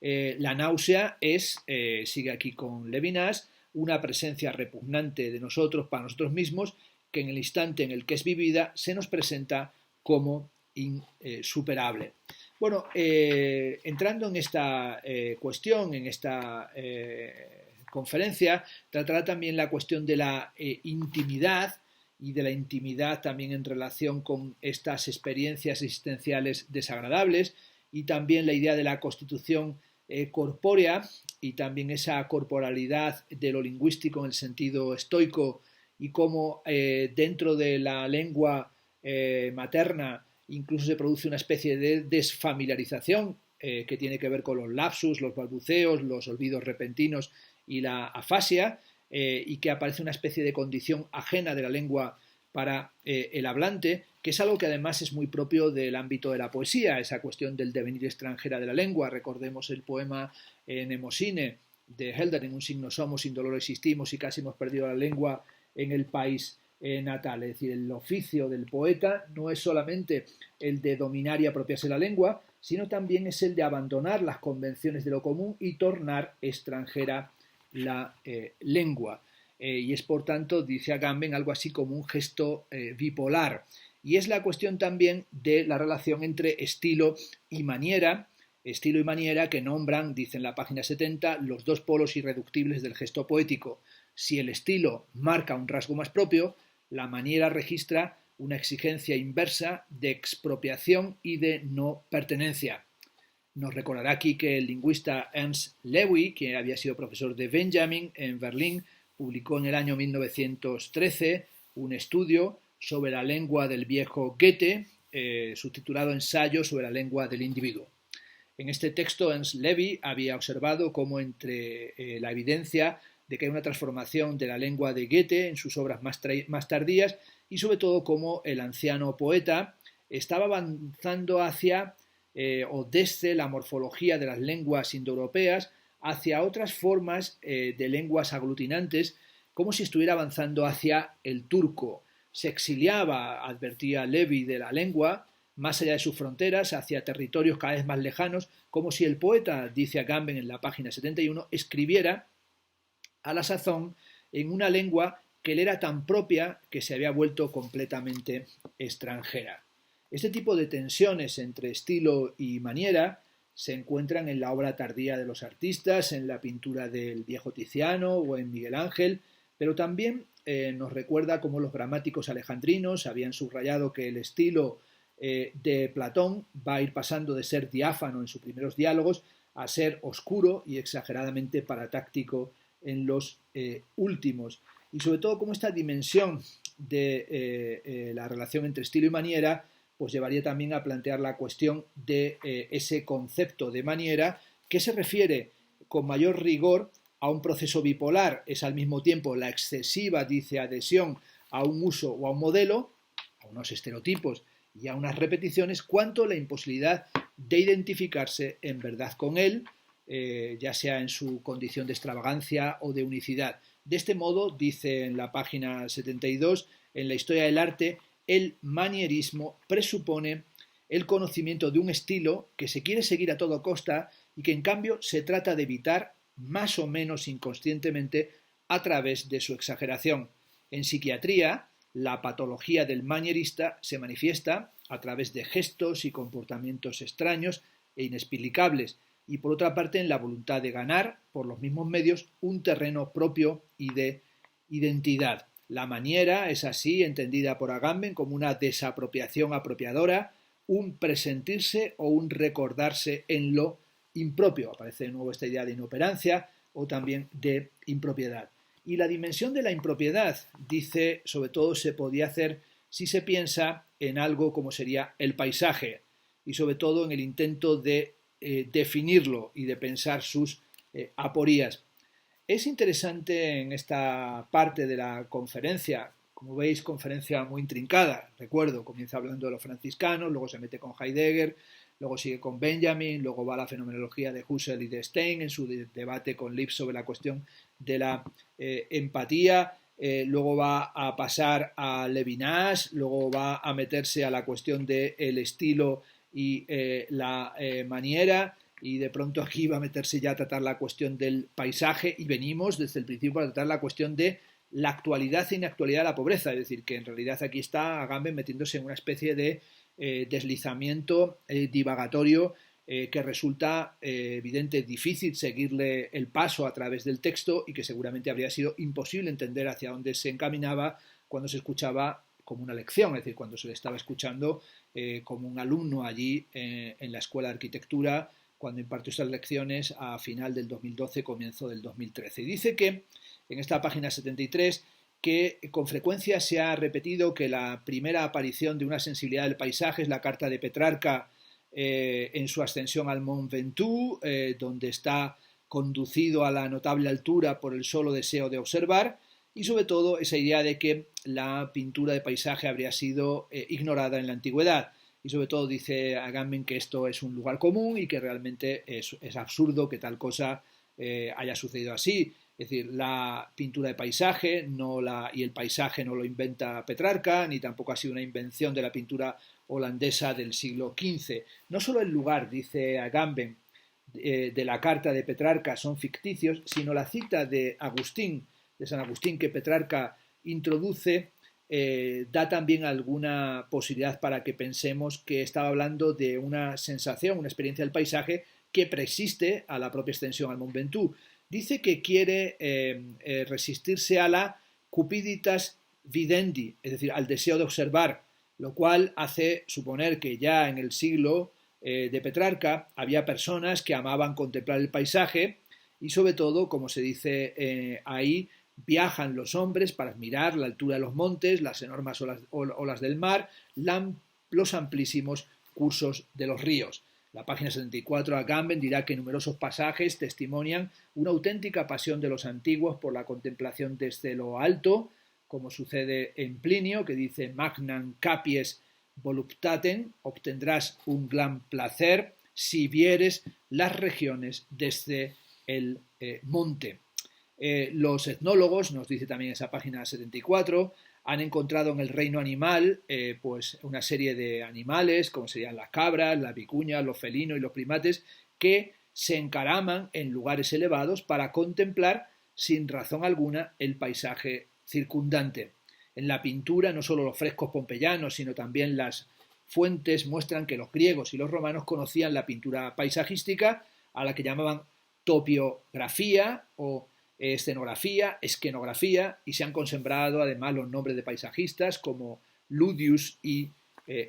S1: La náusea es, sigue aquí con Levinas, una presencia repugnante de nosotros para nosotros mismos, que en el instante en el que es vivida se nos presenta como insuperable. Bueno, entrando en esta cuestión, en esta conferencia, tratará también la cuestión de la intimidad y de la intimidad también en relación con estas experiencias existenciales desagradables, y también la idea de la constitución corpórea y también esa corporalidad de lo lingüístico en el sentido estoico, y cómo dentro de la lengua materna incluso se produce una especie de desfamiliarización que tiene que ver con los lapsus, los balbuceos, los olvidos repentinos y la afasia, y que aparece una especie de condición ajena de la lengua para el hablante, que es algo que además es muy propio del ámbito de la poesía, esa cuestión del devenir extranjera de la lengua. Recordemos el poema Mnemosyne de Hölderlin, un signo somos, sin dolor existimos y casi hemos perdido la lengua en el país natal. Es decir, el oficio del poeta no es solamente el de dominar y apropiarse la lengua, sino también es el de abandonar las convenciones de lo común y tornar extranjera la lengua. Y es, por tanto, dice Agamben, algo así como un gesto bipolar. Y es la cuestión también de la relación entre estilo y maniera que nombran, dice en la página 70, los dos polos irreductibles del gesto poético. Si el estilo marca un rasgo más propio, la maniera registra una exigencia inversa de expropiación y de no pertenencia. Nos recordará aquí que el lingüista Ernst Lewy, que había sido profesor de Benjamin en Berlín, publicó en el año 1913 un estudio sobre la lengua del viejo Goethe, subtitulado Ensayo sobre la lengua del individuo. En este texto, Ernst Lewy había observado cómo entre la evidencia de que hay una transformación de la lengua de Goethe en sus obras más tardías, y sobre todo cómo el anciano poeta estaba avanzando hacia o desde la morfología de las lenguas indoeuropeas hacia otras formas de lenguas aglutinantes, como si estuviera avanzando hacia el turco. Se exiliaba, advertía Lewy, de la lengua más allá de sus fronteras, hacia territorios cada vez más lejanos, como si el poeta, dice Agamben en la página 71, escribiera a la sazón en una lengua que le era tan propia que se había vuelto completamente extranjera. Este tipo de tensiones entre estilo y maniera se encuentran en la obra tardía de los artistas, en la pintura del viejo Tiziano o en Miguel Ángel, pero también nos recuerda cómo los gramáticos alejandrinos habían subrayado que el estilo de Platón va a ir pasando de ser diáfano en sus primeros diálogos a ser oscuro y exageradamente paratáctico en los últimos. Y sobre todo cómo esta dimensión de la relación entre estilo y maniera pues llevaría también a plantear la cuestión de ese concepto de maniera, que se refiere con mayor rigor a un proceso bipolar. Es al mismo tiempo la excesiva, dice, adhesión a un uso o a un modelo, a unos estereotipos y a unas repeticiones, cuanto la imposibilidad de identificarse en verdad con él, ya sea en su condición de extravagancia o de unicidad. De este modo, dice en la página 72, en la historia del arte, el manierismo presupone el conocimiento de un estilo que se quiere seguir a toda costa y que en cambio se trata de evitar más o menos inconscientemente a través de su exageración. En psiquiatría, la patología del manierista se manifiesta a través de gestos y comportamientos extraños e inexplicables, y por otra parte en la voluntad de ganar por los mismos medios un terreno propio y de identidad. La maniera es así entendida por Agamben como una desapropiación apropiadora, un presentirse o un recordarse en lo impropio. Aparece de nuevo esta idea de inoperancia o también de impropiedad. Y la dimensión de la impropiedad, dice, sobre todo se podía hacer si se piensa en algo como sería el paisaje, y sobre todo en el intento de definirlo y de pensar sus aporías. Es interesante en esta parte de la conferencia, como veis, conferencia muy intrincada. Recuerdo, comienza hablando de los franciscanos, luego se mete con Heidegger, luego sigue con Benjamin, luego va a la fenomenología de Husserl y de Stein en su debate con Lipps sobre la cuestión de la empatía, luego va a pasar a Levinas, luego va a meterse a la cuestión del estilo y la maniera, y de pronto aquí va a meterse ya a tratar la cuestión del paisaje, y venimos desde el principio a tratar la cuestión de la actualidad e inactualidad de la pobreza, es decir, que en realidad aquí está Agamben metiéndose en una especie de deslizamiento divagatorio que resulta evidente, difícil seguirle el paso a través del texto, y que seguramente habría sido imposible entender hacia dónde se encaminaba cuando se escuchaba como una lección, es decir, cuando se le estaba escuchando como un alumno allí en la Escuela de Arquitectura, cuando impartió estas lecciones a final del 2012, comienzo del 2013. Y dice que en esta página 73 que con frecuencia se ha repetido que la primera aparición de una sensibilidad del paisaje es la carta de Petrarca en su ascensión al Mont Ventoux, donde está conducido a la notable altura por el solo deseo de observar, y sobre todo esa idea de que la pintura de paisaje habría sido ignorada en la antigüedad. Y sobre todo dice Agamben que esto es un lugar común y que realmente es absurdo que tal cosa haya sucedido así. Es decir, la pintura de paisaje y el paisaje no lo inventa Petrarca, ni tampoco ha sido una invención de la pintura holandesa del siglo XV. No solo el lugar, dice Agamben, de la carta de Petrarca son ficticios, sino la cita de San Agustín, que Petrarca introduce, da también alguna posibilidad para que pensemos que estaba hablando de una sensación, una experiencia del paisaje que preexiste a la propia extensión al Mont Ventoux. Dice que quiere resistirse a la cupiditas videndi, es decir, al deseo de observar, lo cual hace suponer que ya en el siglo de Petrarca había personas que amaban contemplar el paisaje, y sobre todo, como se dice ahí, viajan los hombres para admirar la altura de los montes, las enormes olas del mar, los amplísimos cursos de los ríos. La página 74, Agamben dirá que numerosos pasajes testimonian una auténtica pasión de los antiguos por la contemplación desde lo alto, como sucede en Plinio, que dice magnam capies voluptatem, obtendrás un gran placer si vieres las regiones desde el monte. Los etnólogos, nos dice también esa página 74, han encontrado en el reino animal pues una serie de animales, como serían las cabras, las vicuñas, los felinos y los primates, que se encaraman en lugares elevados para contemplar sin razón alguna el paisaje circundante. En la pintura, no solo los frescos pompeyanos, sino también las fuentes muestran que los griegos y los romanos conocían la pintura paisajística, a la que llamaban topiografía o escenografía, esquenografía, y se han consembrado además los nombres de paisajistas como Ludius y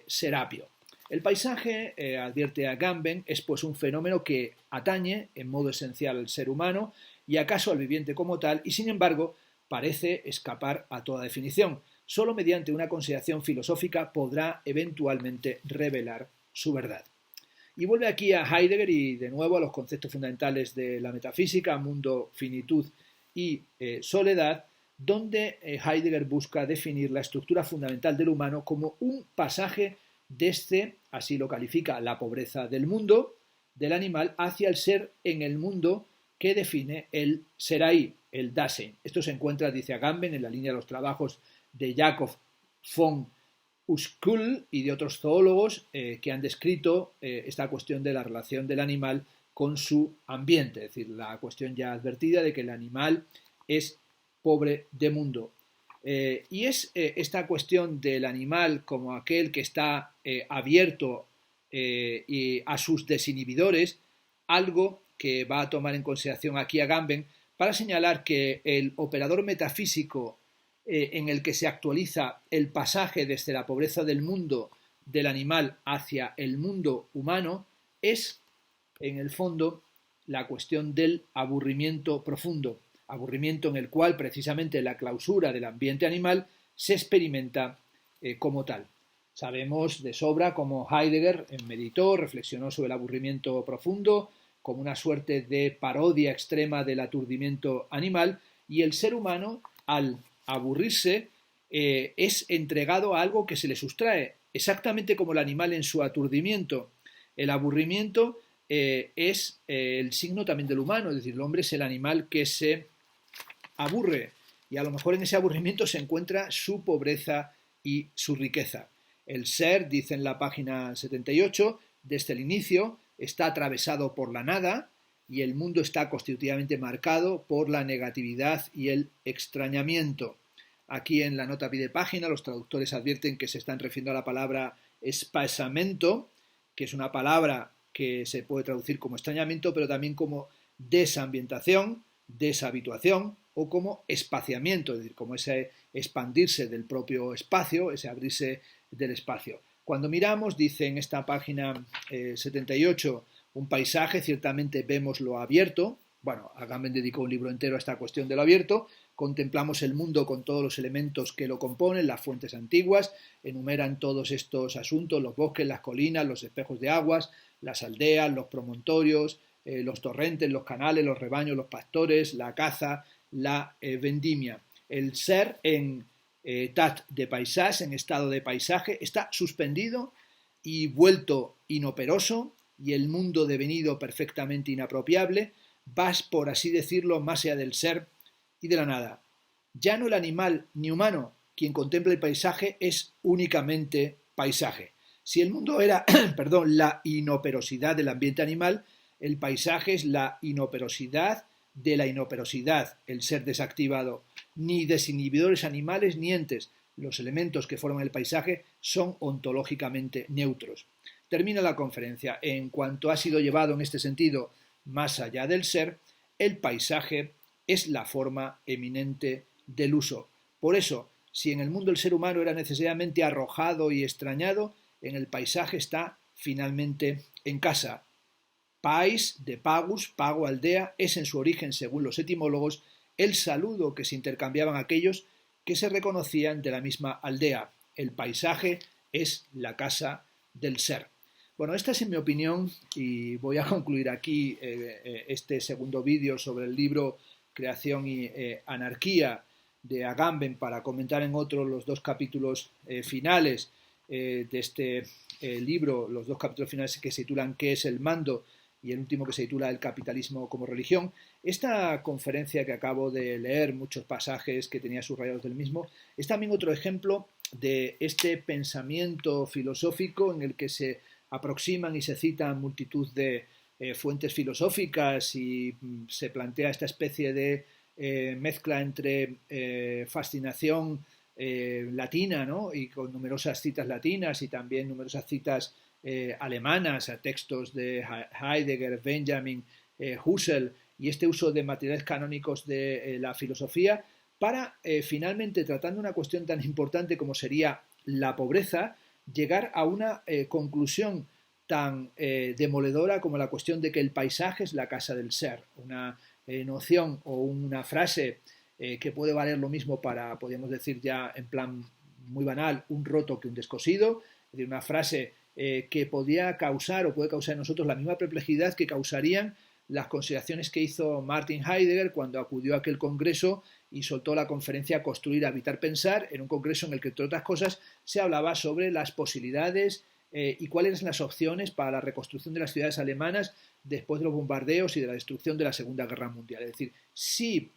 S1: Serapio. El paisaje, advierte Agamben, es pues un fenómeno que atañe en modo esencial al ser humano y acaso al viviente como tal, y sin embargo parece escapar a toda definición. Solo mediante una consideración filosófica podrá eventualmente revelar su verdad. Y vuelve aquí a Heidegger y de nuevo a los conceptos fundamentales de la metafísica, mundo, finitud y soledad, donde Heidegger busca definir la estructura fundamental del humano como un pasaje desde, así lo califica, la pobreza del mundo, del animal, hacia el ser en el mundo que define el Serai, el Dasein. Esto se encuentra, dice Agamben, en la línea de los trabajos de Jakob von Uskul y de otros zoólogos que han descrito esta cuestión de la relación del animal con su ambiente, es decir, la cuestión ya advertida de que el animal es pobre de mundo. Y es esta cuestión del animal como aquel que está abierto a sus desinhibidores, algo que va a tomar en consideración aquí Agamben para señalar que el operador metafísico en el que se actualiza el pasaje desde la pobreza del mundo del animal hacia el mundo humano es, en el fondo, la cuestión del aburrimiento profundo, aburrimiento en el cual precisamente la clausura del ambiente animal se experimenta como tal. Sabemos de sobra cómo Heidegger meditó, reflexionó sobre el aburrimiento profundo como una suerte de parodia extrema del aturdimiento animal, y el ser humano, al aburrirse, es entregado a algo que se le sustrae, exactamente como el animal en su aturdimiento. El aburrimiento es el signo también del humano, es decir, el hombre es el animal que se aburre, y a lo mejor en ese aburrimiento se encuentra su pobreza y su riqueza. El ser, dice en la página 78, desde el inicio, está atravesado por la nada y el mundo está constitutivamente marcado por la negatividad y el extrañamiento. Aquí en la nota a pie de página los traductores advierten que se están refiriendo a la palabra espasamento, que es una palabra que se puede traducir como extrañamiento, pero también como desambientación, deshabituación o como espaciamiento, es decir, como ese expandirse del propio espacio, ese abrirse del espacio. Cuando miramos, dice en esta página 78, un paisaje, ciertamente vemos lo abierto. Bueno, Agamben dedicó un libro entero a esta cuestión de lo abierto. Contemplamos el mundo con todos los elementos que lo componen, las fuentes antiguas, enumeran todos estos asuntos, los bosques, las colinas, los espejos de aguas, las aldeas, los promontorios, los torrentes, los canales, los rebaños, los pastores, la caza, la vendimia. El ser en tat de paisaje, en estado de paisaje, está suspendido y vuelto inoperoso, y el mundo devenido perfectamente inapropiable, vas, por así decirlo, más allá del ser y de la nada. Ya no el animal ni humano quien contempla el paisaje es únicamente paisaje. Si el mundo era la inoperosidad del ambiente animal, el paisaje es la inoperosidad de la inoperosidad, el ser desactivado. Ni desinhibidores animales ni entes. Los elementos que forman el paisaje son ontológicamente neutros. Termina la conferencia. En cuanto ha sido llevado en este sentido más allá del ser, el paisaje es la forma eminente del uso. Por eso, si en el mundo el ser humano era necesariamente arrojado y extrañado, en el paisaje está finalmente en casa. Pais, de pagus, pago, aldea, es en su origen, según los etimólogos, el saludo que se intercambiaban aquellos que se reconocían de la misma aldea. El paisaje es la casa del ser. Bueno, esta es en mi opinión, y voy a concluir aquí este segundo vídeo sobre el libro Creación y Anarquía de Agamben para comentar en otro los dos capítulos finales de este libro, los dos capítulos finales que se titulan ¿Qué es el mando? Y el último que se titula El capitalismo como religión. Esta conferencia que acabo de leer, muchos pasajes que tenía subrayados del mismo, es también otro ejemplo de este pensamiento filosófico en el que se aproximan y se citan multitud de fuentes filosóficas y se plantea esta especie de mezcla entre fascinación latina, ¿no? Y con numerosas citas latinas y también numerosas citas alemanas a textos de Heidegger, Benjamin, Husserl, y este uso de materiales canónicos de la filosofía para finalmente, tratando una cuestión tan importante como sería la pobreza, llegar a una conclusión tan demoledora como la cuestión de que el paisaje es la casa del ser, una noción o una frase que puede valer lo mismo para, podríamos decir ya en plan muy banal, un roto que un descosido, es decir, una frase que podía causar o puede causar en nosotros la misma perplejidad que causarían las consideraciones que hizo Martin Heidegger cuando acudió a aquel congreso y soltó la conferencia Construir, Habitar, Pensar, en un congreso en el que, entre otras cosas, se hablaba sobre las posibilidades y cuáles eran las opciones para la reconstrucción de las ciudades alemanas después de los bombardeos y de la destrucción de la Segunda Guerra Mundial. Es decir, si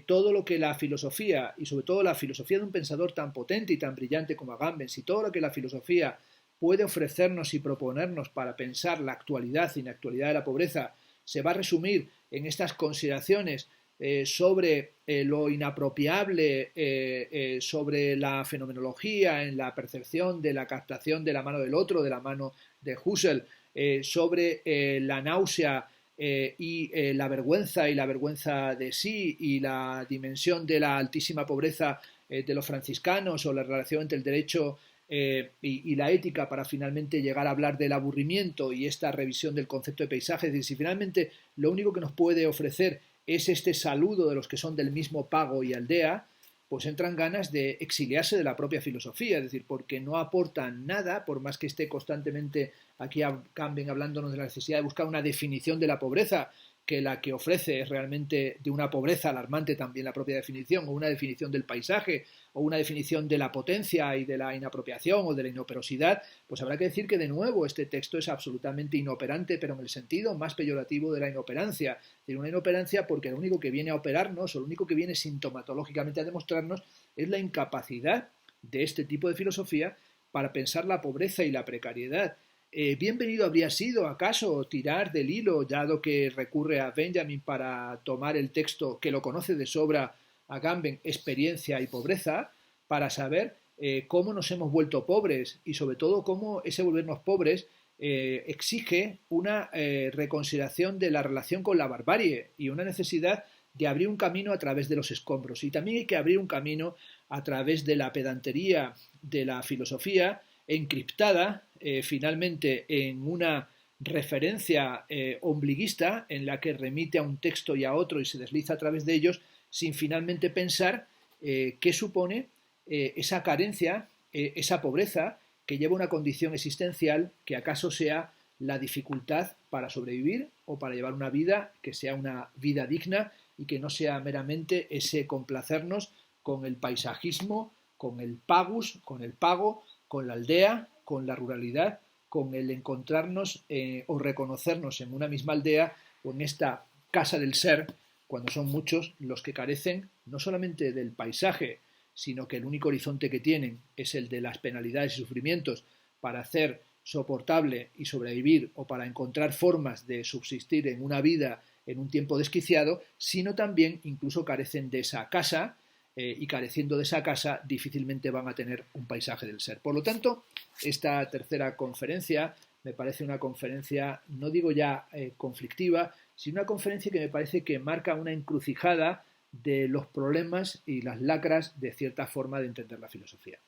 S1: todo lo que la filosofía, y sobre todo la filosofía de un pensador tan potente y tan brillante como Agamben, si todo lo que la filosofía puede ofrecernos y proponernos para pensar la actualidad y inactualidad de la pobreza, se va a resumir en estas consideraciones sobre lo inapropiable, sobre la fenomenología, en la percepción de la captación de la mano del otro, de la mano de Husserl, sobre la náusea y la vergüenza de sí y la dimensión de la altísima pobreza de los franciscanos o la relación entre el derecho y la ética para finalmente llegar a hablar del aburrimiento y esta revisión del concepto de paisaje. Es decir, si finalmente lo único que nos puede ofrecer es este saludo de los que son del mismo pago y aldea, pues entran ganas de exiliarse de la propia filosofía, es decir, porque no aportan nada, por más que esté constantemente aquí Agamben hablándonos de la necesidad de buscar una definición de la pobreza, que la que ofrece es realmente de una pobreza alarmante también la propia definición, o una definición del paisaje, o una definición de la potencia y de la inapropiación o de la inoperosidad, pues habrá que decir que de nuevo este texto es absolutamente inoperante, pero en el sentido más peyorativo de la inoperancia. Es decir, una inoperancia porque lo único que viene a operarnos, o lo único que viene sintomatológicamente a demostrarnos, es la incapacidad de este tipo de filosofía para pensar la pobreza y la precariedad bienvenido habría sido, acaso, tirar del hilo, dado que recurre a Benjamin para tomar el texto que lo conoce de sobra, Agamben, experiencia y pobreza, para saber cómo nos hemos vuelto pobres y sobre todo cómo ese volvernos pobres exige una reconsideración de la relación con la barbarie y una necesidad de abrir un camino a través de los escombros. Y también hay que abrir un camino a través de la pedantería de la filosofía, encriptada finalmente en una referencia ombliguista en la que remite a un texto y a otro y se desliza a través de ellos sin finalmente pensar qué supone esa carencia, esa pobreza que lleva a una condición existencial que acaso sea la dificultad para sobrevivir o para llevar una vida que sea una vida digna y que no sea meramente ese complacernos con el paisajismo, con el pagus, con el pago, con la aldea, con la ruralidad, con el encontrarnos o reconocernos en una misma aldea o en esta casa del ser, cuando son muchos los que carecen no solamente del paisaje, sino que el único horizonte que tienen es el de las penalidades y sufrimientos para hacer soportable y sobrevivir o para encontrar formas de subsistir en una vida en un tiempo desquiciado, sino también incluso carecen de esa casa y careciendo de esa casa difícilmente van a tener un paisaje del ser. Por lo tanto, esta tercera conferencia me parece una conferencia, no digo ya conflictiva, sino una conferencia que me parece que marca una encrucijada de los problemas y las lacras de cierta forma de entender la filosofía.